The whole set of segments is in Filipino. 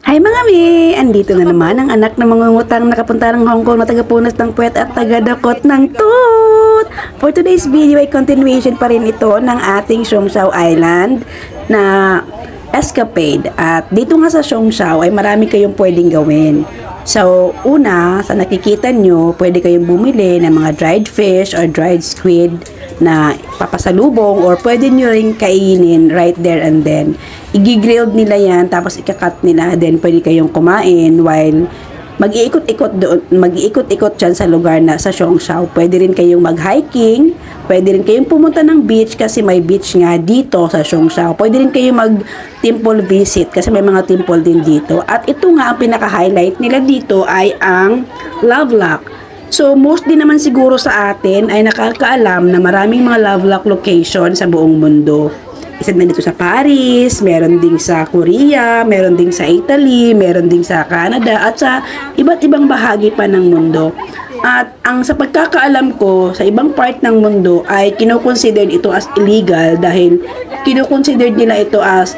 Hi mga mi! Andito na naman ang anak ng mga ngutang nakapunta ng Hong Kong na tagapunas ng puwet at tagadakot ng tooth! For today's video ay continuation pa rin ito ng ating Siongshao Island na escapade. At dito nga sa Siongshao ay marami kayong pwedeng gawin. So, una, sa nakikita nyo, pwede kayong bumili ng mga dried fish or dried squid na papasalubong or pwede nyo rin kainin right there and then. Igi-grilled nila yan, tapos ikakat nila, then pwede kayong kumain while mag-iikot-ikot doon, mag-iikot-ikot dyan sa lugar na sa Siongshao. Pwede rin kayong mag-hiking, pwede rin kayong pumunta ng beach kasi may beach nga dito sa Siongshao. Pwede rin kayong mag-temple visit kasi may mga temple din dito. At ito nga ang pinaka-highlight nila dito ay ang Lovelock. So, mostly naman siguro sa atin ay nakakaalam na maraming mga Lovelock location sa buong mundo. Isa na dito sa Paris, meron ding sa Korea, meron ding sa Italy, meron ding sa Canada, at sa iba't ibang bahagi pa ng mundo. At ang sa pagkakaalam ko, sa ibang part ng mundo ay kinoconsider ito as illegal dahil kinoconsider nila ito as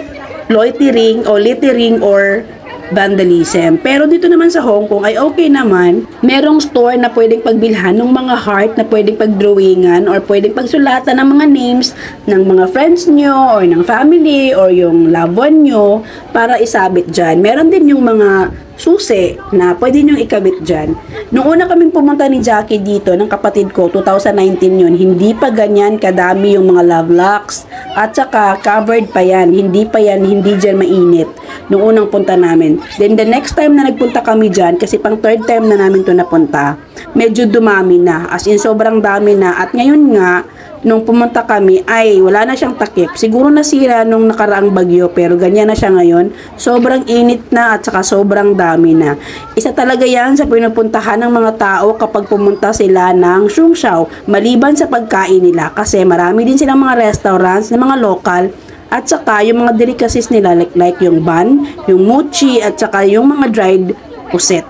loitering o littering or vandalism. Pero dito naman sa Hong Kong ay okay naman. Merong store na pwedeng pagbilhan ng mga heart na pwedeng pagdrawingan or pwedeng pagsulatan ng mga names ng mga friends nyo or ng family or yung loved one nyo para isabit dyan. Meron din yung mga susi na pwede nyo ikabit dyan. Noong una kaming pumunta ni Jackie dito ng kapatid ko, 2019 yun, hindi pa ganyan kadami yung mga Lovelocks at saka covered pa yan, hindi dyan mainit noong unang punta namin. Then the next time na nagpunta kami dyan, kasi pang third time na namin to napunta, medyo dumami na, as in sobrang dami na. At ngayon nga, nung pumunta kami ay wala na siyang takip. Siguro nasira nung nakaraang bagyo pero ganyan na siya ngayon. Sobrang init na at saka sobrang dami na. Isa talaga yan sa pinupuntahan ng mga tao kapag pumunta sila ng Siongshao. Maliban sa pagkain nila kasi marami din silang mga restaurants na mga local at saka yung mga delicacies nila like yung bun, yung mochi at saka yung mga dried puset.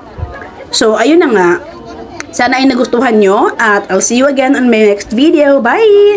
So ayun na nga. Sana ay nagustuhan nyo at I'll see you again on my next video. Bye!